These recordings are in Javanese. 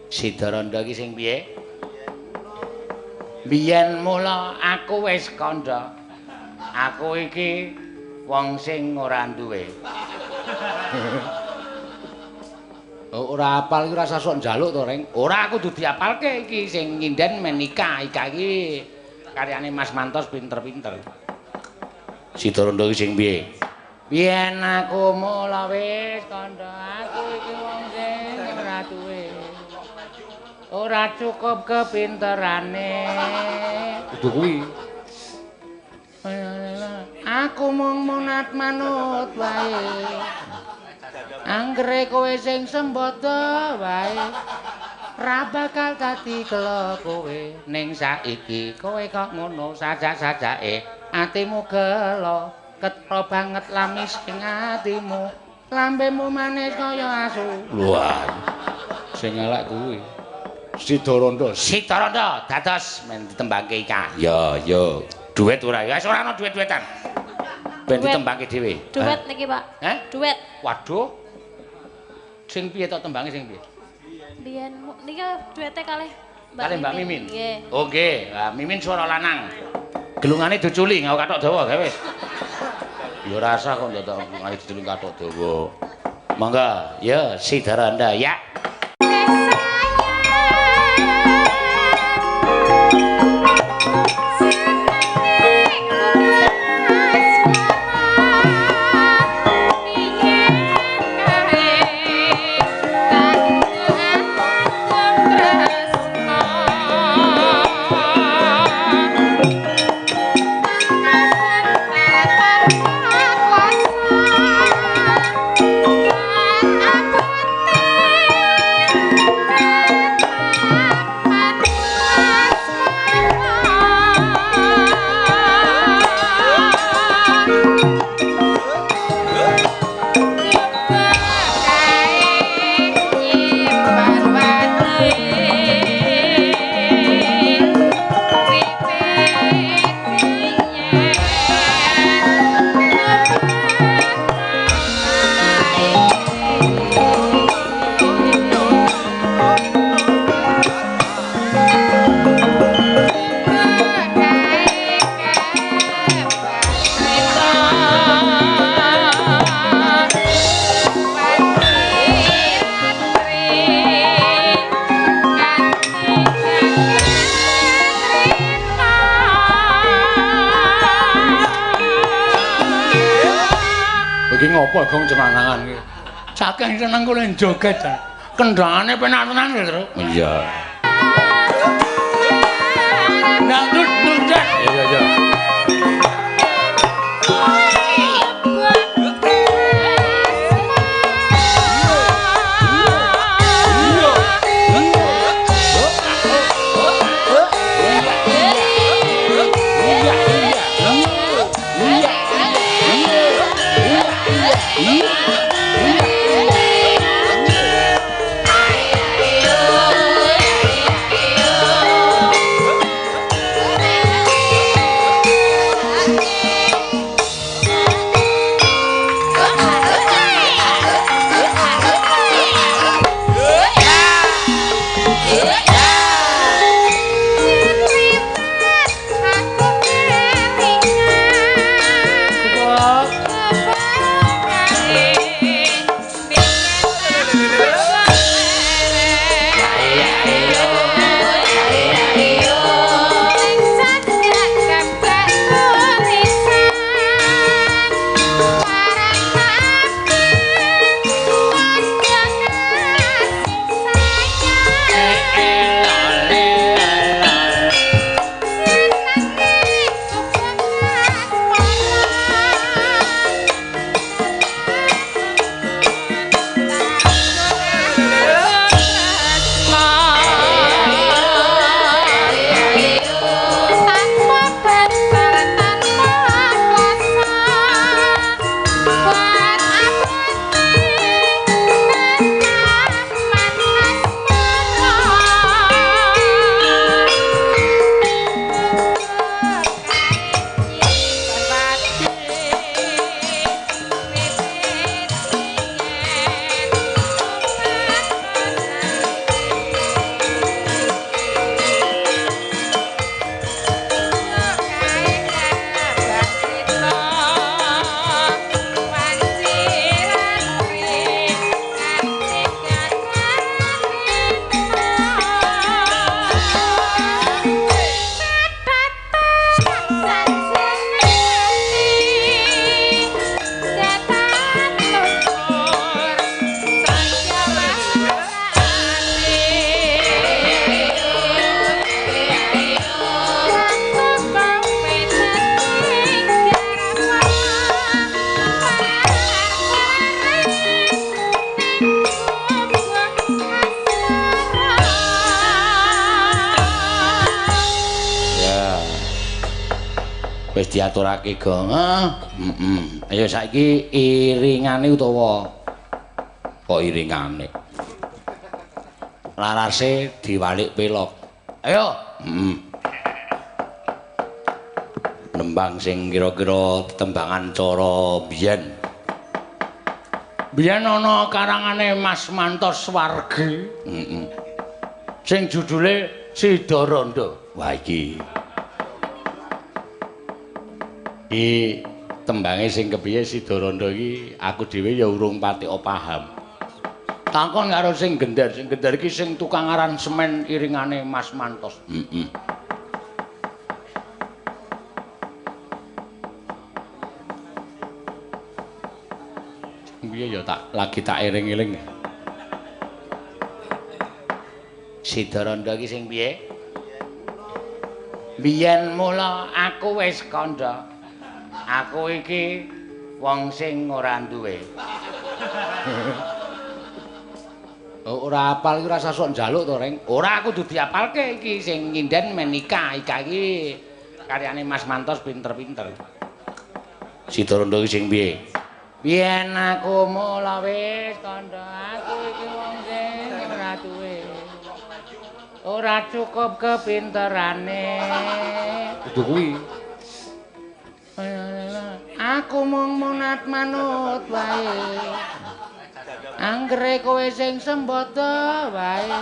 Sidaranda iki sing piye? Biyen mula aku wis kandha. Aku iki wong sing ora duwe. Ora apal iki rasa sok njaluk to, Reng. Ora aku dudu diapalke iki sing nginden menika. Ika iki karyane Mas Mantos pinter-pinter. Sidaranda iki sing piye? Biyen aku mula wis kandha, aku iki wong sing ora duwe. Ora cukup kepinterane. Kudu kuwi. Aku mung munat manut wae. Anggere kowe sing sembodo wae. Ra bakal dadi kelo kowe ning saiki kowe kok ngono sajak-sajake atimu gelo ketro banget lamis ing atimu lambemu manis kaya asu. Wah. Sing elek kuwi. Sidaranda dados men ditembangke Ika. Ya, ya. Duet ora ya, wis ora ana duet-duetan. Ben ditembangke dhewe. Duet niki, Pak. Hah? Duet. Waduh. Sing piye tok tembange sing piye? Biyen niki duete kalih Mbak Mimin. Nggih. Oh nggih, Mimin swara lanang. Gelungane diculi nggo kathok dawa gawe wis. Ya rasa kok ndak ngene diculi kathok dawa. Monggo, ya Sidaranda ya. Apa gong cemanangan iki? Saking seneng kula joget. Kendhangane penak tenan lho, Tru. Iya. Dangdut nunjak. Iya, iya. wis diaturake gong. Ayo saiki iringane utawa kok iringane. Larase diwalik pelok. Ayo. Nembang sing kira-kira tembangan cara biyen. Biyen ana karangane Mas Mantos Wargi. Sing judule Sidaranda. Wah iki. Iki tembange sing kepiye Sidaranda iki aku dhewe ya urung pati paham. Takon karo sing gendar iki sing tukang aransemen iringane Mas Mantos. Piye ya lagi tak eling-eling. Sidaranda iki sing piye? Biyen mula aku wis kandha. Aku iki wong sing ora duwe. Ora apal iki rasa sok njaluk to, Reng. Ora aku dudu diapalke iki sing nginden menika iki karyane Mas Mantos pinter-pinter. Sidaranda iki sing piye? Biyen aku mula wis kandha, aku iki wong sing ora duwe. Ora cukup kepinterane. Kudu kuwi. Aku mung munat manut wae. Anggere kowe sing sembodo wae.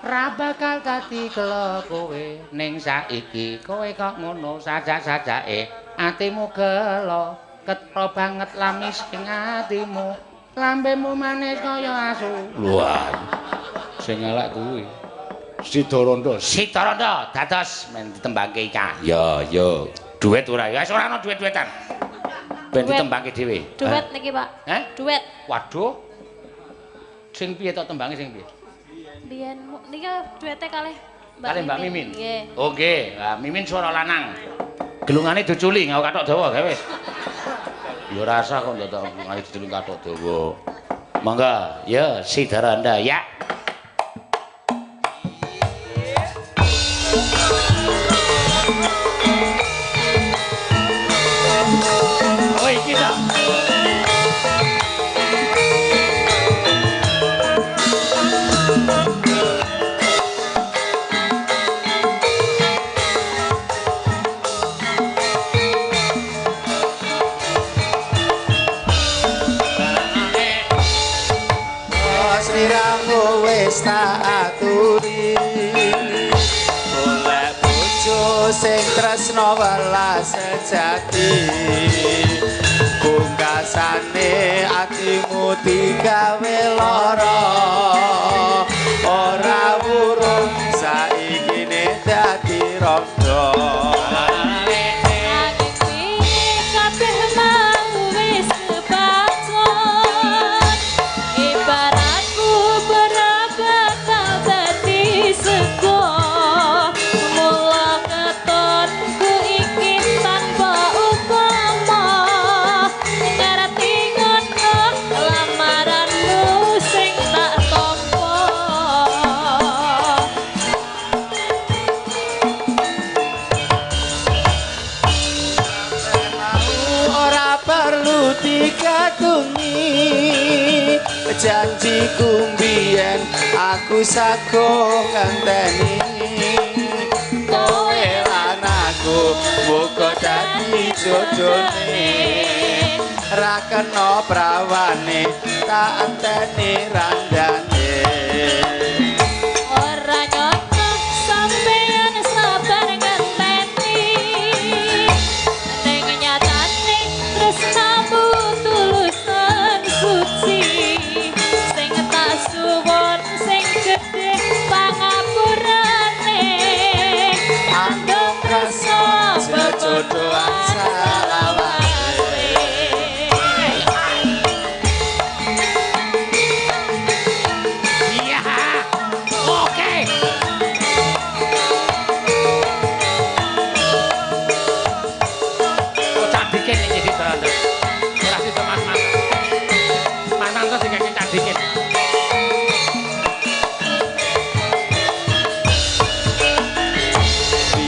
Ra bakal dadi kelo kowe ning saiki kowe kok ngono sajak-sajake atimu gelo. Ketro banget lamis ing atimu lambemu manis kaya asu. Wah sing elek kuwi Sidaranda dados men ditembangke ika. Ya duet ora ya ora ana duet-duetan ben ditembangke dhewe. Duet niki Pak. Duet. Waduh sing piye tok tembange sing piye? Biyen niki duete kalih Mbak Mimin. Nggih. Oh nggih, Mimin swara lanang. Gelungane diculi ngau kathok dawa gawe wis. Ya rasa kok ndak ngene diculi kathok dawa. Monggo, ya Sidaranda ya. Oh iki ta. Sliramu wis tak aturi golek bojo sing tresna welas sejati pungkasane atimu digawe lara ora wurung saikine dadi rondo. Janjiku mbiyen aku sago ngenteni kowe lan aku muga dadi jodone ra kena prawane tak enteni randane. Ora nyocok sampeyan sabar ngenteni ning nyatane tresnamu tulus lan suci. Suwon sing gedhe pangapurane andung rasa bejodohan salawase. Iya. Oke. Kocak dikit nek iki Sidaranda. Ora sida Mas Mantos. Mas Mantos sing kecak dikit.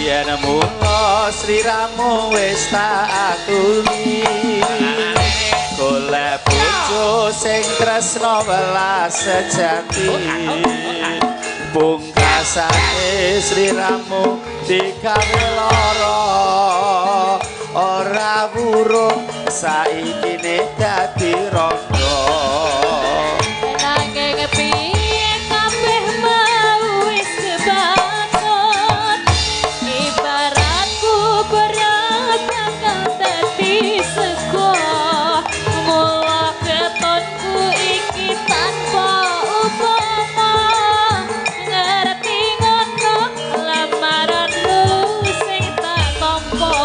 Yen mula sliramu wis tak aturi golek bojo sing tresno welas sejati pungkasane sliramu digawe lara ora burung saiki dadi randha nanging piye kabeh mau wis kebangun ibaratku berat bakal dadi sego mula ketonku iki tanpa upama ngerti ngono lamaranmu sing tak tampa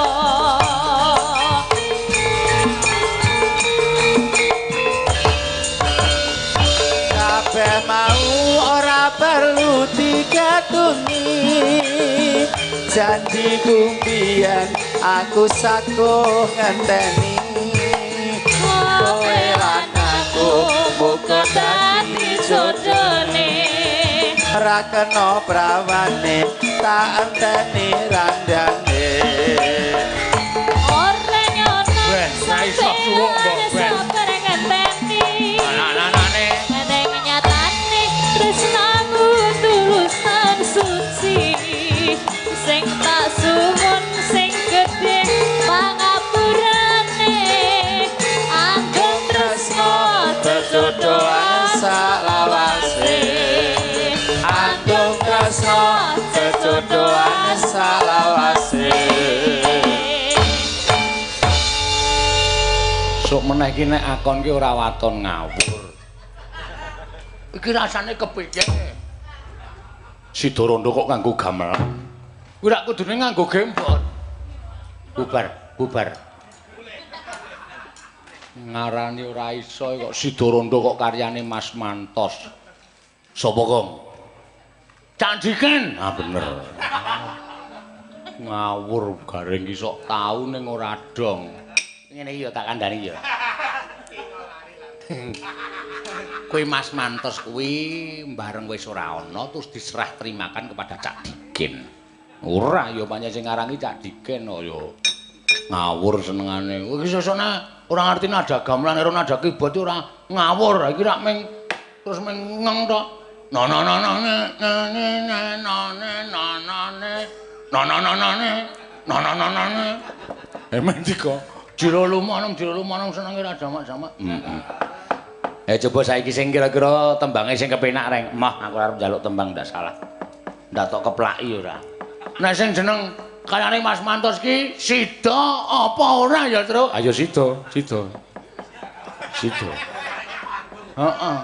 kabeh mau ora perlu digatuni janji kumpian aku saguh ngenteni kowe lan aku muga dadi jodone ora kena prawane tak enteni randane ora nyono Weh, ra iso suwuk mbok ben. sabar ngenteni Anak-anakane neng nyatane tresnamu tulus lan suci sing tak suwun sing gedhe pangapurane anggun tresno Jodohan salawase Andung tresno jodohan salawase sok meneh iki nek akon ki ora waton ngawur. Iki rasane kepiye? Sidorondo kok nganggo gamelan. Kuwi rak kudune nganggo gembot. Bubar. Ngarani ora iso kok Sidorondo kok karyane Mas Mantos. Sapa, Kong? Candiken. Ah bener. Ngawur garing ki sok tau ning ora dong. Ngene iki ya tak kandhani ya. Kuwi Mas Mantos kuwi bareng wis ora ana terus diserah terimakan kepada Cak Diken. Ora ya pancen sing ngarangi Cak Diken kok ya. Ngawur senengane. Iki sesone ora ngerti nada gamelan karo nada keyboard ora ngawur. Iki rak ming terus ming ngeng tok. Emang diko jero lumanung senenge ra jamak-jamak. Coba saiki sing kira-kira tembange sing kepenak reng. Mah aku arep njaluk tembang ndak salah. Ndak tok keplaki ora. Nek sing jeneng karyane Mas Mantos ki sida apa ora ya, Truk? Ayo sida. Heeh.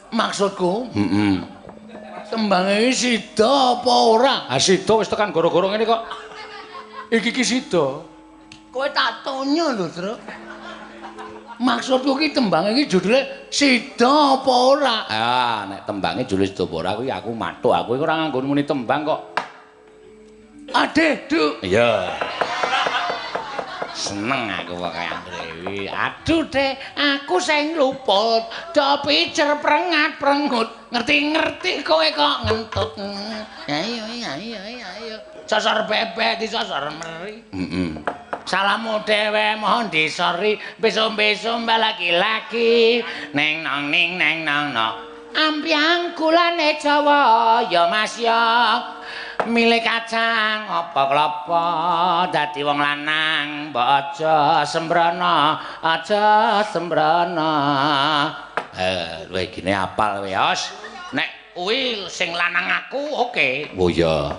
Maksudku? Tembange iki sida apa ora? Ha sida wis tekan gara-gara ngene kok. Iki ki sida. Kowe tak tonya lho, Truk. Maksudku ki tembange iki judule sida apa ora? Ah, nek tembange judule sida apa ora kuwi aku mathuk. Aku iki ora nganggo muni tembang kok. Adeh, Duk. Iya. Seneng aku pokoke Dewi. Aduh, Dek, aku sing luput. Do picer prengat-prengut. Ngerti-ngerti kowe kok ngentut. Ayo. Sosor bebek disosor meri. Salamu dhewe mohon disori. Besum-besum laki-laki. Neng nong ning neng nong no. Ambyang kulane Jawa ya Mas ya. Milih kacang apa klapa dadi wong lanang mbok aja sembrono lha gini apal kowe Yos nek kuwi sing lanang aku oke oh ya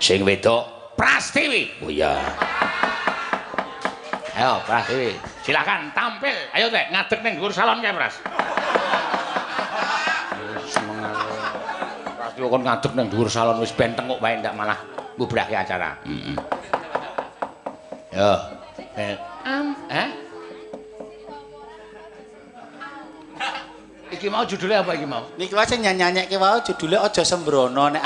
sing wedok Prastiwi oh ya ayo Prastiwi silakan tampil ayo Dek ngadeg ning dhuwur salon kae Pras kon ngadeg nang dhuwur salon wis ben tenguk wae ndak malah mbubrake acara. Yo. Iki mau judulnya apa iki mau? Niki wae sing nyanyekke wae judule Aja Sembrono nek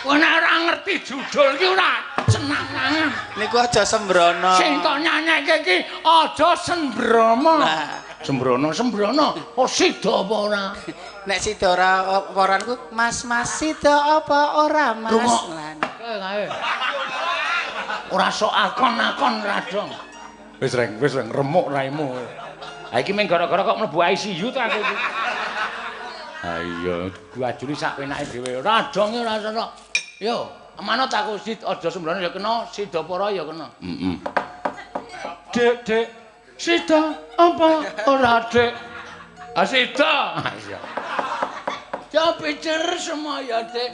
Kowe ora ngerti judul iki ora senangan. Niku Aja Sembrono. Sing kok nyanyekke iki Aja Sembrono. Sembrono. Oh sida apa ora? Nek sida ora waranku, Mas sida apa ora Mas? Kae. Ora sok akon-akon radong. Wis reng remuk raimu. Ha iki mung gara-gara kok mlebu ICU ta aku iki. Ha iya, guajuli sak penake dhewe. Radonge ora ono. Yo, manut aku aja sembrono ya kena, sida para ya kena. Heeh. Dek, sida apa ora, Dek? Ah sida. Iya. Ya picer semaya, Dek.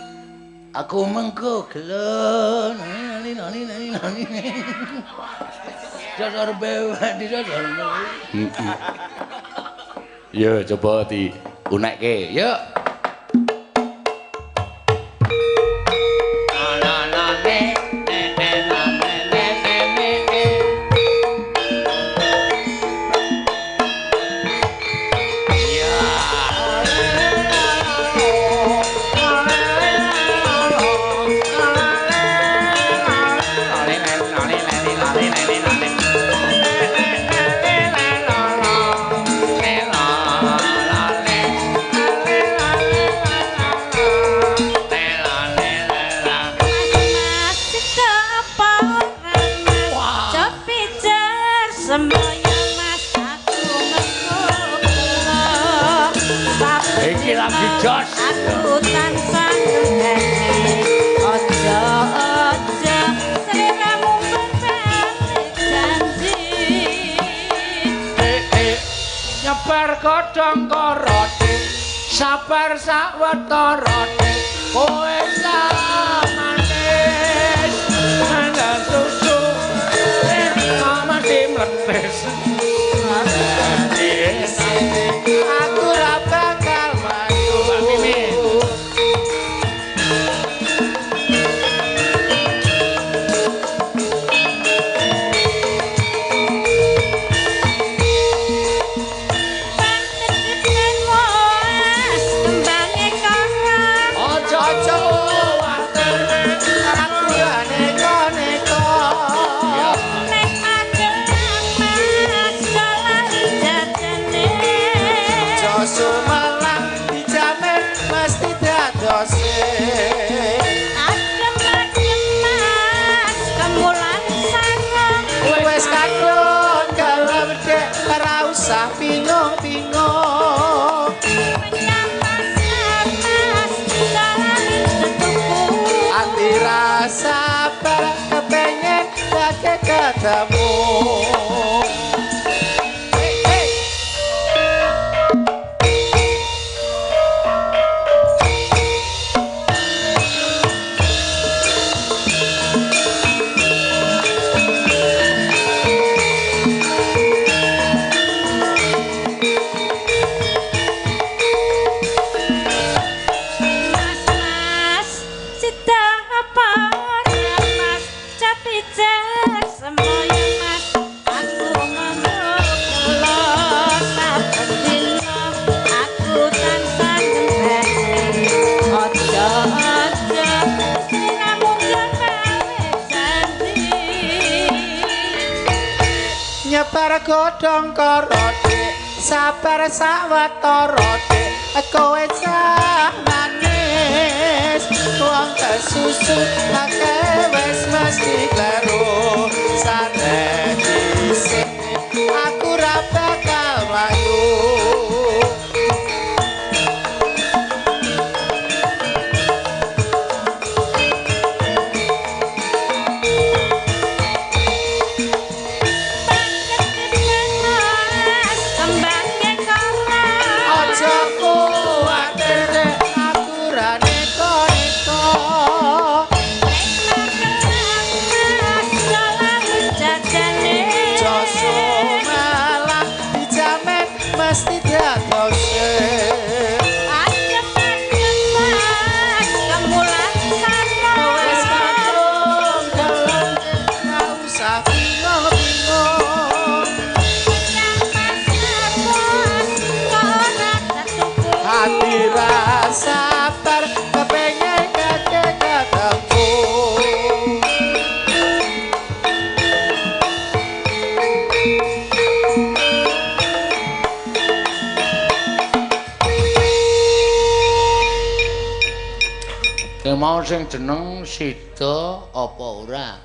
Aku mengko gelo. Nani. Dasar bewek di dasar. Yo coba di unekke, yuk. Aku tansah ngene aja sliramu berbalik janji nyebar godhong korone sabar sawetara kowe samanis nang susu mati mletes aku ra bakal maju bingung ati rasa barang kepengen lagi ketemu nyebar godhong karo dik sabar sawetara dik kowe cah manis wong kesusu akeh wis mesti kleru sane dhisik aku ra bakal mlayu sabar kepengen ketemu Sing mau sing jeneng Sida apa ora?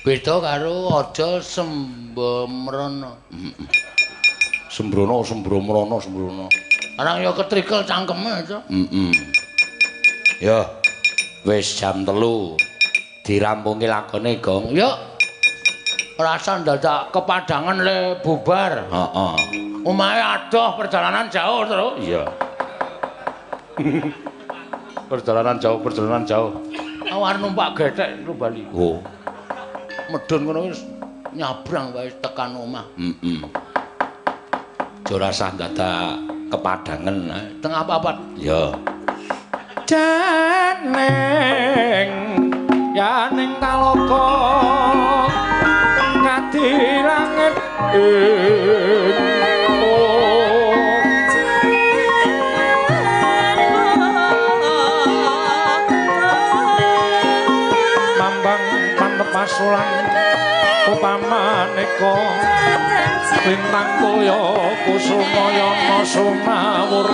Beda karo Aja Sembomrono. Sembrono. Arang ya ketrikel cangkeme aja. Ya. Wis jam 3. Dirampungi lakone, Gong. Yuk. Rasa dadak kepadangan le bubar. Heeh. Omahe adoh perjalanan jauh terus. Iya. perjalanan jauh. Awar numpak gethek lu bali. Oh. Medun ngono wis nyabrang wae tekan omah. Ora rasa dadak kepadangan tengah papat. Ya. Janeng yaning talaka kadilanget mambang mantep pasulan upamaneka bintang toya kusuma yana sumawur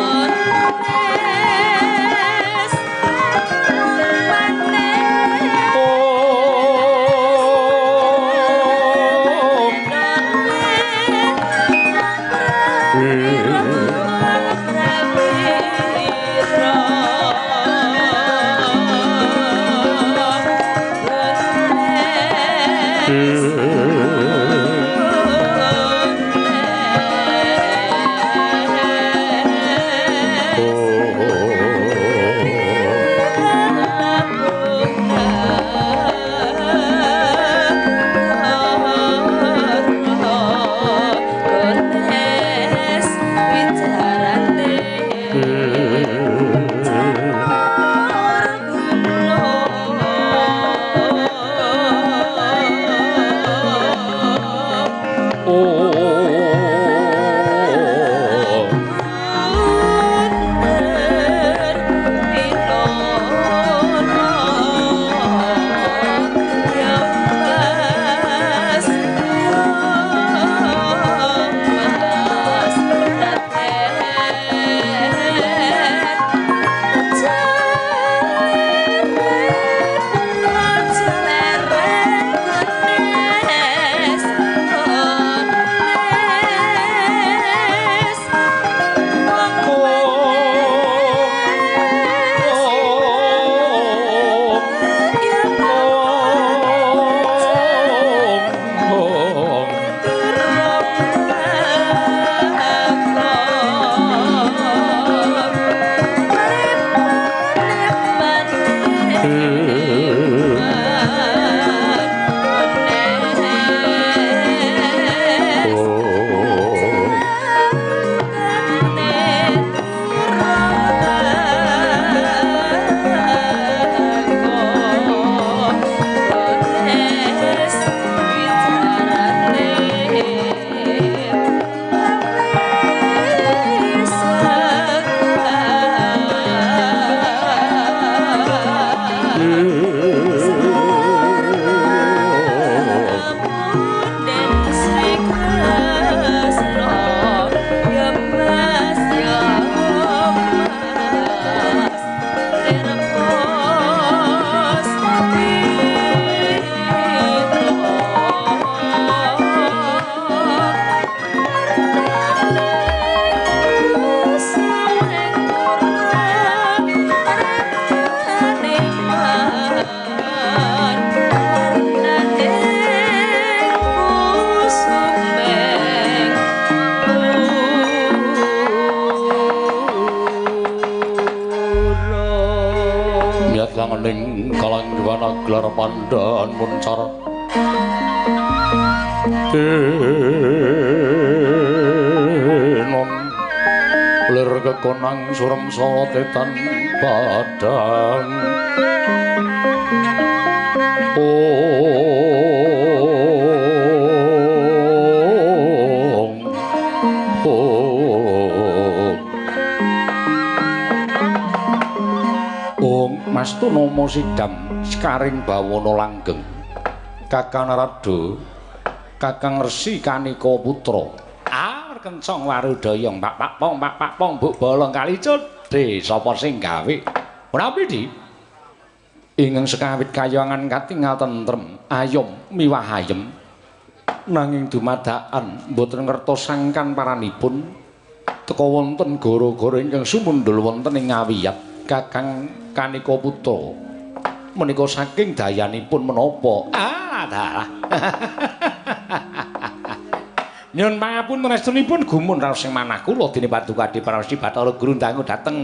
gelar pandaan muncar denon lir kekonang surem sotetan padang Mastu nomo sidam sekaring bawana langgeng Kakang Narada Kakang Resi Kanika Putra kencang warudaya pak pong buk bolong kali codhe sapa sing gawe Menapa di? Ingkang sekawit kayangan katingal tentrem, ayom miwah ayem. Nanging dumadakan boten ngertosangkan paranipun teka wonten gara-gara ingkang sumundul wonten ing ngawiyat Kakang Kanika Putra. Menika saking dayanipun menapa? Dalah. Nyuwun pangapunten restunipun gumun raos sing manah kula dene Paduka Adi Praosti Bathara Guru dangu dhateng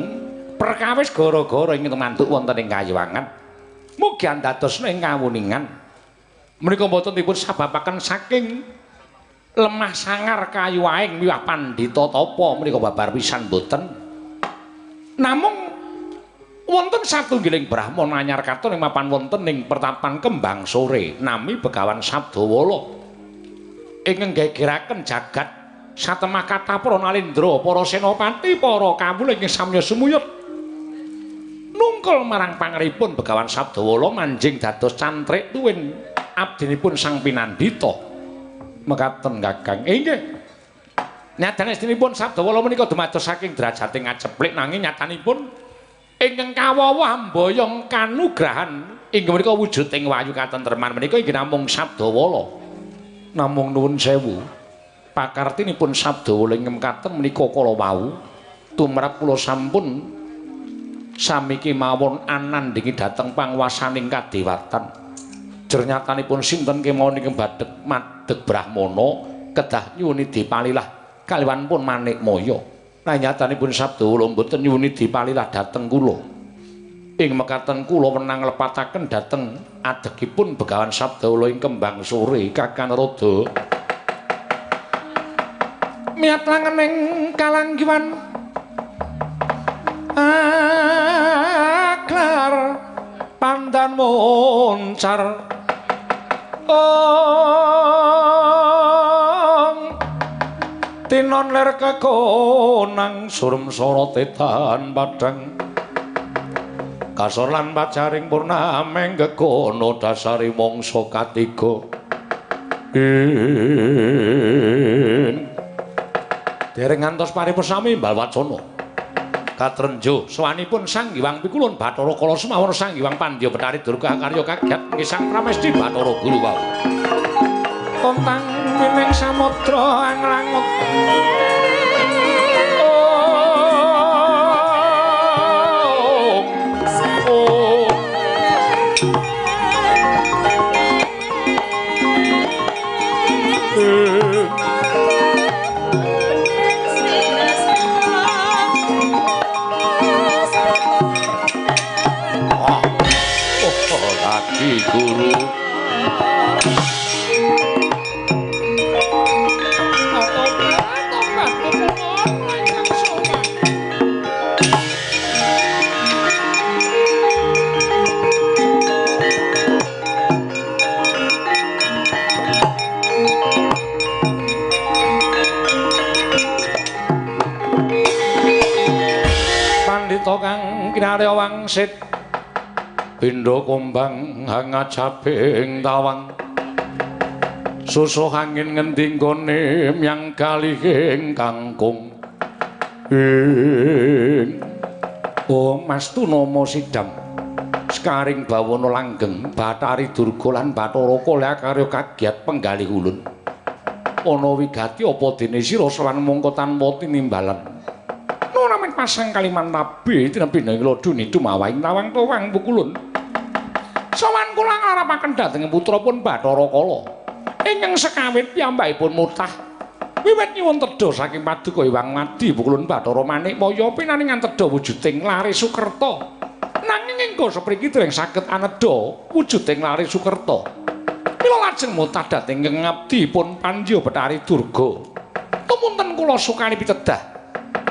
perkawis gara-gara ingkang mantuk wonten ing kayuwangan. Mugi andadosna ing kawuningan. Menika boten dipun sababaken saking lemah sangar kayu aing miwah pandhita tapa menika babar pisan boten. Namung wonten satunggiling Brahmana anyar katon ing mapan wonten ing pertapan Kembang Sore nami Begawan Sabdawala. Ingkang gegeraken jagat satemah kathah para nalendra, para senopati, para kawula ingkang samya sumuyut nungkul marang pangripun Begawan Sabdawala manjing dados cantrik tuwin abdinipun Sang Pinandhita. Mekaten Kakang. Inggih. Nyatan estinipun Sabdawala menika dumados saking drajating ngaceplik nanging nyatanipun ingkang kawawah mboyong kanugrahan inggih menika wujuding wayu katentreman menika inggih namung Sabdawala. Namung nuwun sewu pakartinipun Sabdawala ing mekaten menika kala wau tumrap kula sampun sami kemawon anandingi dhateng panguwasaning kadewatan. Jernyatanipun sinten kemawon ing badhek madheg Brahmana kedah nyuwuni dipalilah kaliwan pun Manikmaya. Nah nyatanipun Sabdawala mboten nyuwuni dipalilah dhateng kula. Ing mekaten kula wenang lepataken dhateng adegipun Begawan Sabdawala ing Kembang Sore Kakang Rada. Miat langening kalanggiwan aklar pandan moncar tinon ler kekonang surem sorotetan padang kasor lan pacaring purnameng gegono dasari mangsa katiga dereng ngantos paripesami mbal wacana katrenjo sawanipun Sang Hyang Pikulun Bathara Kala Semawon Sang Hyang Pandya Betari Durga karya kagyat ngisang Pramesti Bathara Guru wau kontang mining samudra anglangut Guru Pandhita kang kinarya wangsit Pindha kumbang hangajabing tawang susuh angin ngendi nggone myang kalihing kangkung Mas Tunama Sidam Sekaring Bawana Langgeng Bathari Durga lan Bathara Kala karya kagyat penggalih ulun ana wigati apa dene sira sawan mungko tanpa tinimbalan namen pasang kaliman nabi tinebih ngloduni dumawahing tawang towang pukulun sawan kula ngarapaken dhateng putra pun Bathara Kala ingkang sekawit piyambakipun mutah wiwit nyuwun tedha saking Paduka Hyang Madi pukulun Bathara Manikmaya pinaringan tedha wujuding Lare Sukerta nanging engko sapriki dereng saged anedha wujuding Lare Sukerta mila lajeng mutah dhateng ngabdi pun Pandya Betari Durga tumunten kula sukani pitedah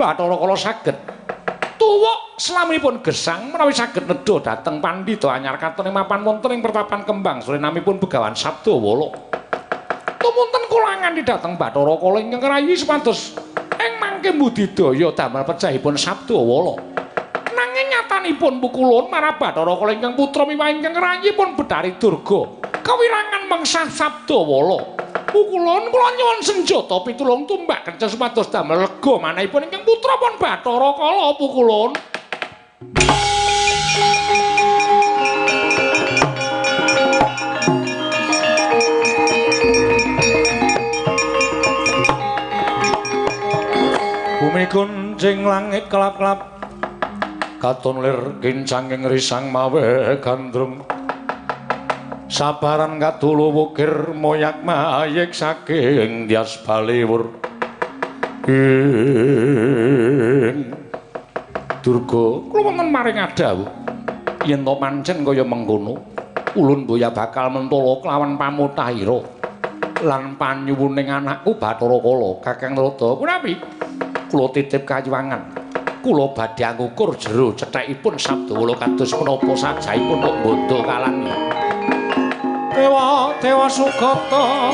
Bathara Kala saged tuwuk slaminipun gesang menawi saged nedha dhateng pandhita anyar katon ing mapan wonten ing pertapan Kembang Sore namipun Begawan Sabdawala. Tumunten kula nganti dhateng Bathara Kala ingkang rayi supados ing mangke budidaya damel pecahipun Sabdawala. Nanging nyatanipun pukulun marang Bathara Kala ingkang putra miwah ingkang rayi pun Betari Durga kewirangan mengsah Sabdawala. Pukulun kula nyuwun senjata pitulung tumbak kenceng supados damel lega manahipun ingkang putra pun Bathara Kala pukulun. Bumi kunjing langit kelap-kelap katon lir kincanging risang mawe gandrung sabaran katulu wukir moyak mayik saking dias baliwur Durga kula wonten maring adawu yen to pancen kaya mengkono ulun boya bakal mentala kelawan pamutahira lan panyuwuning anakku Bathara Kala Kakang Narada punapi kula titip kayuwangan kula badhe ngukur jero cethekipun Sabdawala kados menapa sajaipun kok bondo kalan Dewa Sugata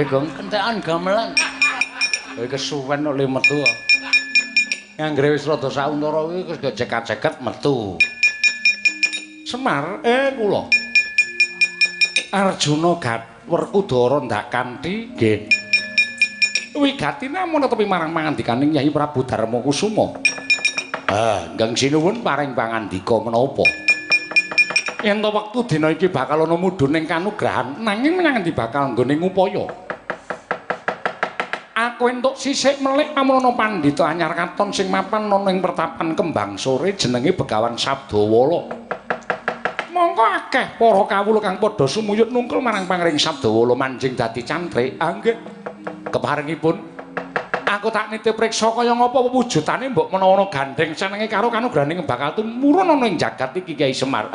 Gong kentekan gamelan. Kowe kesuwen oleh metu. Nganggre wis rada sauntara kuwi wis cekat-ceket metu. Semar, kula. Arjuna Werkudara ndak kanthi nggih. Wigatine amun netepi marang pangandikaning Nyai Prabu Darmakusuma. Ingkang sinuwun paring pangandika menapa? Yen to wektu dina iki bakal ana mudhun ing kanugrahan nanging menyang endi bakal nggone ngupaya. Aku entuk sisik melik amun ana pandhita anyar katon sing mapan ana ing pertapan Kembang Sore jenenge Begawan Sabdawala. Mongko akeh para kawula kang padha sumuyut nungkul marang pangring Sabdawala manjing dadi cantrik. Nggih. Keparingipun aku tak nitip priksa kaya ngapa wujudane mbok menawa gandeng senenge karo kanugrahaning bakal tumurun ana ing jagat iki Kyai Semar.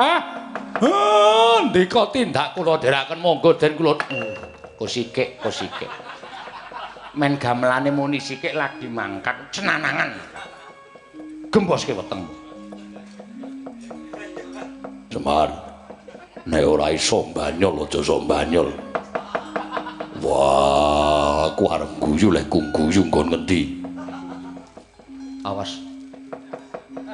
Ndika tindak kula dherekaken monggo den kula kusikik. Men gamelane muni sikik lagi mangkat cenanangan. Gemboske weteng. Semar, nek ora iso mbanyol aja iso mbanyol. Wah, aku arep guyu lek guyu nggon ngendi. Awas.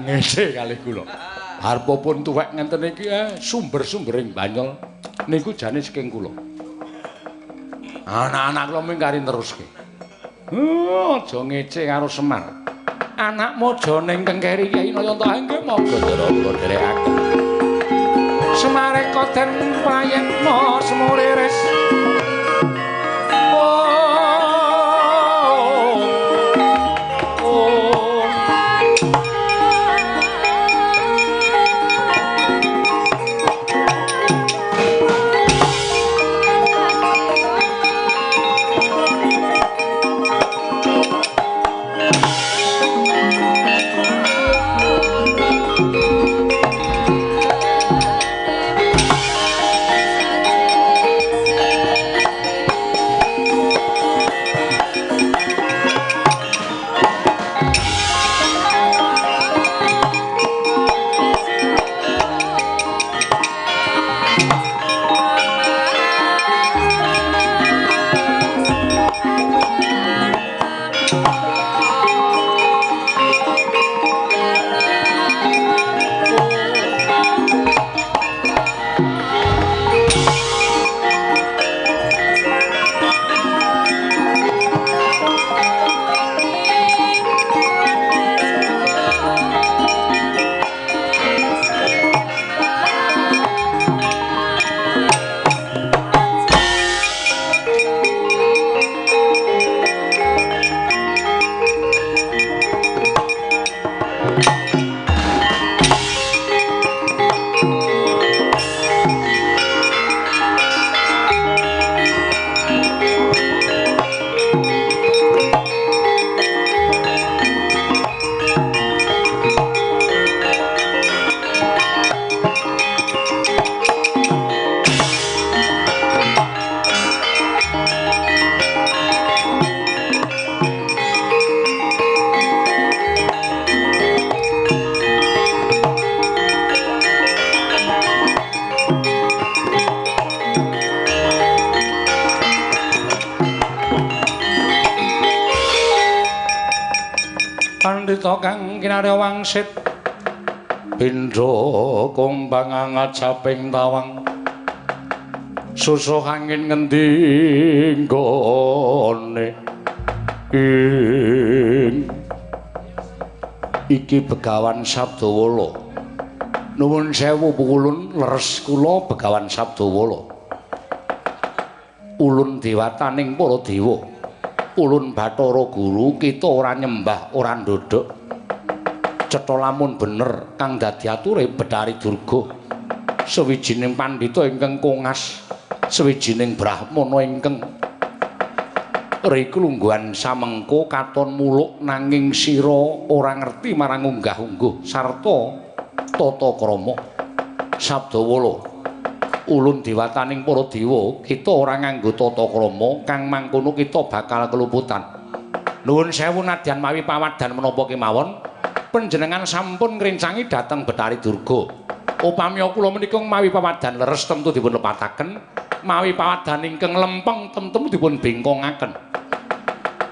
Ngese kalih kula. Harpapun tuwek ngenten iki sumber-sumbering banyol niku jane saking kula. Anak-anak kula mingkari teruske. Aja ngece karo Semar. Anakmu aja ning kengkeri Kyai Nayanta nggih monggo kula dherekaken. Semare koden prayekna semuriris. Pandhita kang kinarya wangsit pindha kumbang ngajaping tawang susuh angin ngendi nggone iki Begawan Sabdawala nuwun sewu pukulun leres kula Begawan Sabdawala ulun dewataning para dewa ulun Bathara Guru kita ora nyembah ora ndodhok cetha lamun bener kang dadi ature Bathari Durga sawijining pandhita ingkang kongas sawijining brahmana ingkang riklungguhan samengko katon muluk nanging sira ora ngerti marang unggah-ungguh sarta tata krama Sabdawala ulun dewataning para dewa kita ora nganggo tata krama kang mangkono kita bakal keluputan nuwun sewu nadyan mawi pawadhan menapa kemawon panjenengan sampun ngrencangi dhateng Bathari Durga upami kula menika mawi pawadhan leres temtu dipun lepataken mawi pawadhan ingkang lempeng temtu dipun bengkongaken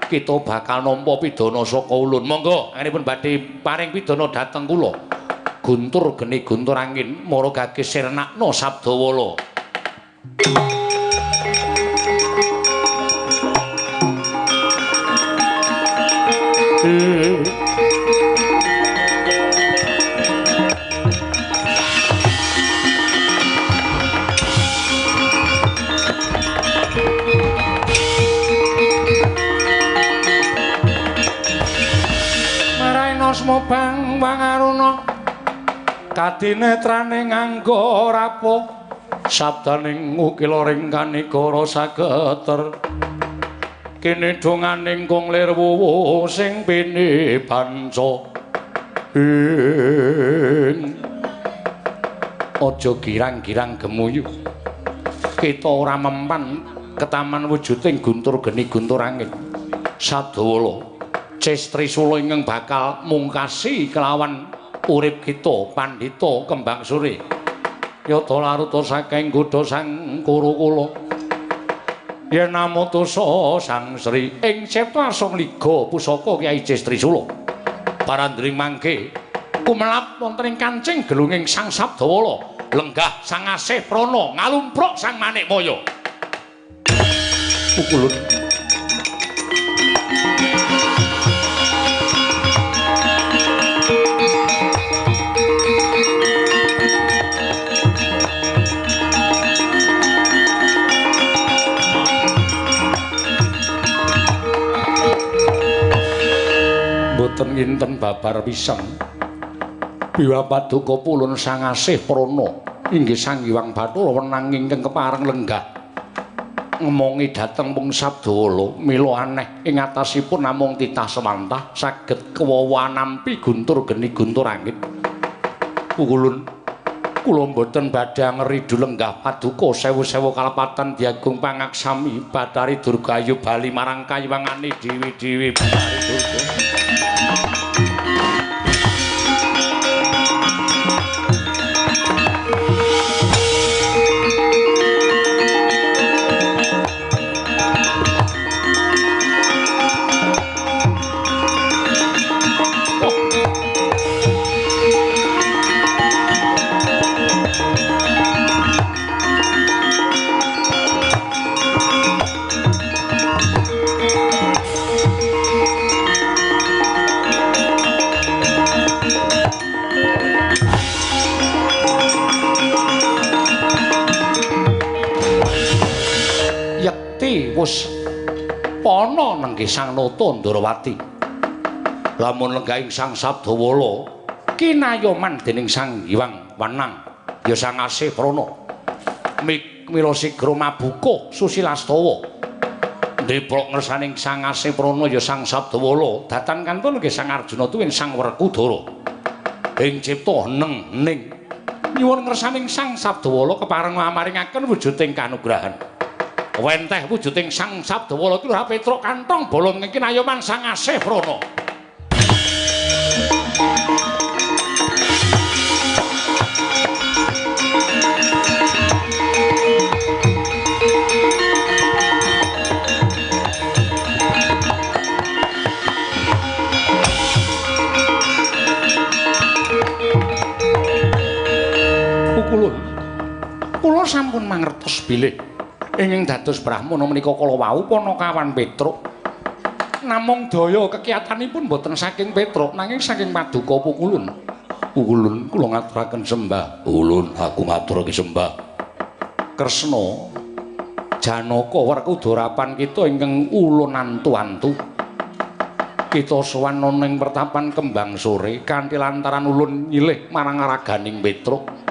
kita bakal nampa pidana saka ulun monggo anipun badhe paring pidana dhateng kula Guntur geni guntur angin mara gages sirnakna Sabdawala Maraina asma bang pangaruna kadinetrane nganggo rapuh sabdaning ukilaring kanikara sageter kene donganing kong lir wuwu sing pene banca aja girang-girang gemuyu kita ora mempan ketaman wujuding guntur geni guntur angin Sabdawala Cestrisula ingkang bakal mungkasi kelawan urip kita pandhita kembang sore yata laruta saking godha sang kura-kula yen namutusa sang Sri ing cipta somliga pusaka Kyai Cestrisula parandring mangke kumelap wonten ing kancing gelunging sang Sabdawala lenggah sang asih prana ngalumpruk sang Manikmaya pukulun boten nginten babar pisan biwa paduka pulun sang asih prana inggih Sang Hyang Bathara wenang ingkang kepareng lenggah ngemongi dhateng Wong Sabdawala mila aneh ing atasipun namung titah semantah saged kewawa nampi guntur geni guntur angin pukulun kula mboten badhe ngeridu lenggah paduka sewu-sewu kalepatan diagung pangaksami Bathari Durga ayu bali marang kayiwangane dewi-dewi Bathari Durga wis pana nenggih Sang Nata Ndarawati. Lamun lenggahing Sang Sabdawala kinayoman dening Sang Hyang Wenang ya Sang Asih Prana. Mila sigra mabuka Susilastawa. Ndeplok ngersaning Sang Asih Prana ya Sang Sabdawala datan kantun nggih Sang Arjuna tuwin Sang Werkudara. Ing cipta neng nyuwun ngersaning Sang Sabdawala kepareng maringaken wujuding kanugrahan. Wenteh wujuding Sang Sabdawala iki ora Petruk kantong bolong iki nayoman Sang Asih Prana. Kula sampun mangertos bilih ingkang dados Brahmana menika kala wau Panakawan Petruk. Namung daya kekiyatanipun boten saking Petruk nanging saking Paduka Pukulun. Pukulun kula ngaturaken sembah. Ulun aku ngaturake sembah. Kresna Janaka Werkudarapan kita ingkang ulun antu-antu. Kita sowan ana ing pertapan Kembang Sore kanthi lantaran ulun nyilih marang raganing Petruk.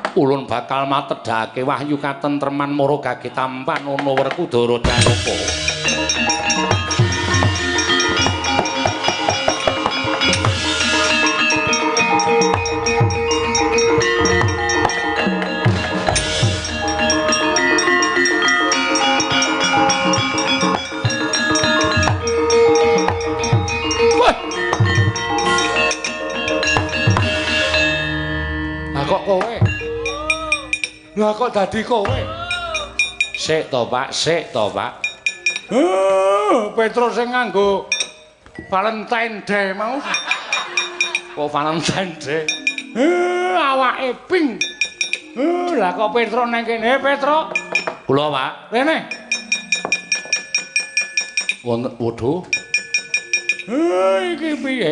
Ulun bakal matedhake wahyu katentreman maragake tampan ana Werkudara Janaka. Kok kowe? Lah kok dadi kowe? Sik to, Pak, sik to, Pak. Petruk sing nganggo Valentine Day mau. Kok Valentine Day? Awake ping. Lah kok Petruk nang kene, Petruk? Kula, Pak. Rene. Wonten waduh. Iki piye?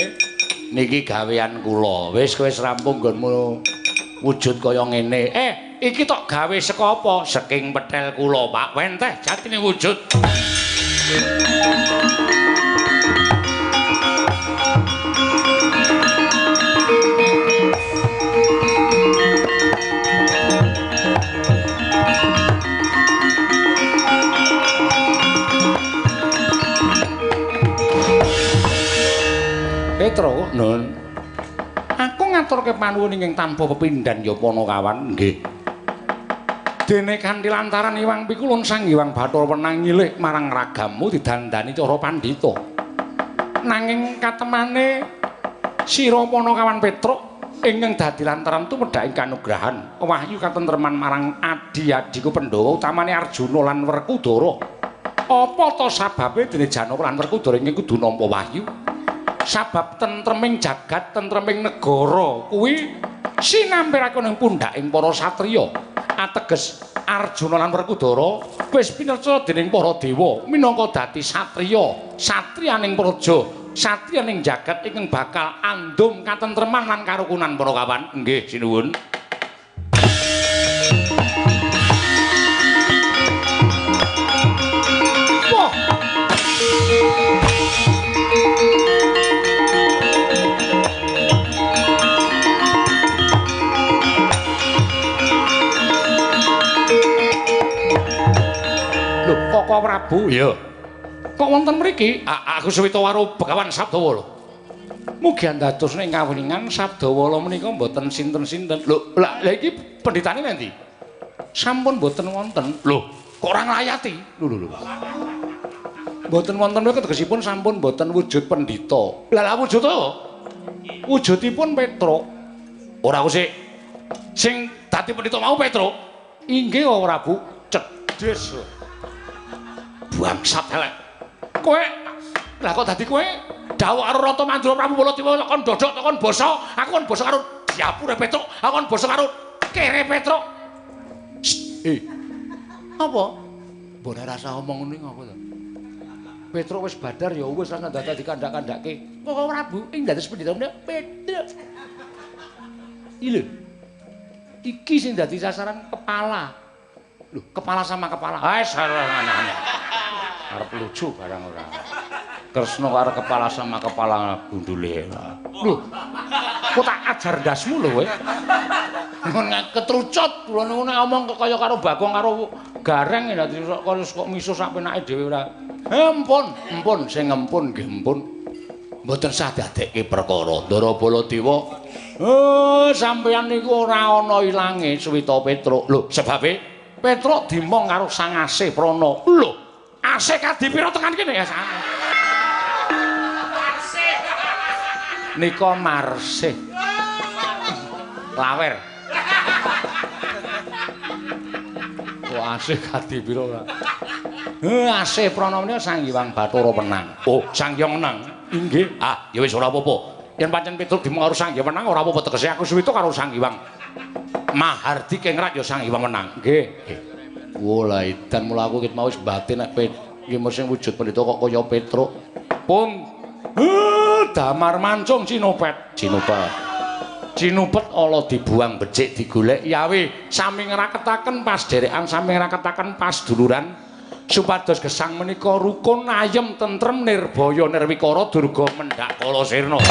Niki gawean kula. Wis rampung nggonmu wujud kaya ngene. Iki tok gawe saka apa? Saking pethel kula, Pak. Wenteh jatine wujud. Petruk, Nun. Aku ngaturke panuwun ingkang tanpa pepindhan ya Panakawan, nggih. Dene kanthi lantaran Iwang Pikulun Sang Hyang Bathara Wenang nyilih marang ragamu didandani cara pandhita. Nanging katemane sira Panakawan Petruk ingkang dadi lantaran tumedhaking kanugrahan wahyu katentreman marang adi-adiku Pandhawa utamane Arjuna lan Werkudara. Apa ta sababe dene Janaka lan Werkudara ingkang kudu nampa wahyu? Sabab tentreming jagat, tentreming negara kuwi sinampirake ning pundhaking para satriya. Ateges Arjuna lan Werkudara wis pinerca dening para dewa minangka dadi satriya, satriyaning praja, satriyaning jagat ingkang bakal andum katentreman lan karukunan Panakawan. Nggih, sinuwun. Wah. Koko Prabu, ya. Kok wonten mriki? Aku Suwitawara Begawan Sabdawala. Mugi andados ing kawiningan Sabdawala menika mboten sinten-sinten. Lho, lah iki pendhitane endi? Sampun mboten wonten. Lho, kok ora nglayati? Lho. Mboten wonten menika tegesipun sampun mboten wujud pendhita. Lah wujud apa? Wujudipun Petruk. Ora sik. Sing dadi pendhita mau Petruk. Inggih, Prabu. Cedhes. Bangsat elek. Kowe lah kok dadi kowe dawuh karo Rata Mandura Prabu Baladewa kon dodok kon basa, aku kon basa karo Diapura Petruk, aku kon basa karo Kere Petruk. Apa? Mbok ora rasa omong ngene apa to? Petruk wis badar ya wis lan dadi kandak-kandake. Kok Prabu ing dados pendhita Petruk. Iki lho. Iki sing dadi sasaran kepala. Lho, kepala sama kepala. Salah aneh-aneh. Arep lucu barang ora. Kresna karo kepala sama kepala gundule. Lho. Kok tak ajar ndasmu lho kowe. Nek ketrucut kula niku nek ngomong kaya karo Bagong karo Gareng dadi kok miso sak penake dhewe ora. Empun sing empun nggih empun. Mboten sah dadekke perkara. Ndara Baladewa. Sampeyan niku ora ana ilange Suwita Petruk. Lho, sebabe Petruk dimong karo Sang Asih Prana. Lho, Asih kadipira tekan kene ya sana. Nika Marsih. Lawer. Kok Asih kadipira ora? Asih Prana menika Sang Hyang Bathara Wenang. Oh, Sang Hyang Wenang. Inggih. Ah, ya wis ora apa-apa. Yen pancen Petruk dimong karo Sang Hyang Wenang ora apa-apa tegese aku Suwita karo Sang Hyang Mahardi kengrat ya Sang Hyang Wenang. Nggih. Wola edan mula aku ket mau wis batin nek iki mesti wujud pendhita kok kaya Petruk. Pun damar mancung Cinopet. Cinupet ala dibuang becik digolek yawi sami ngraketaken pas derekan sami ngraketaken pas duluran supados gesang menika rukun ayem tentrem nirbaya nirwikara durga mendhak kala sirna.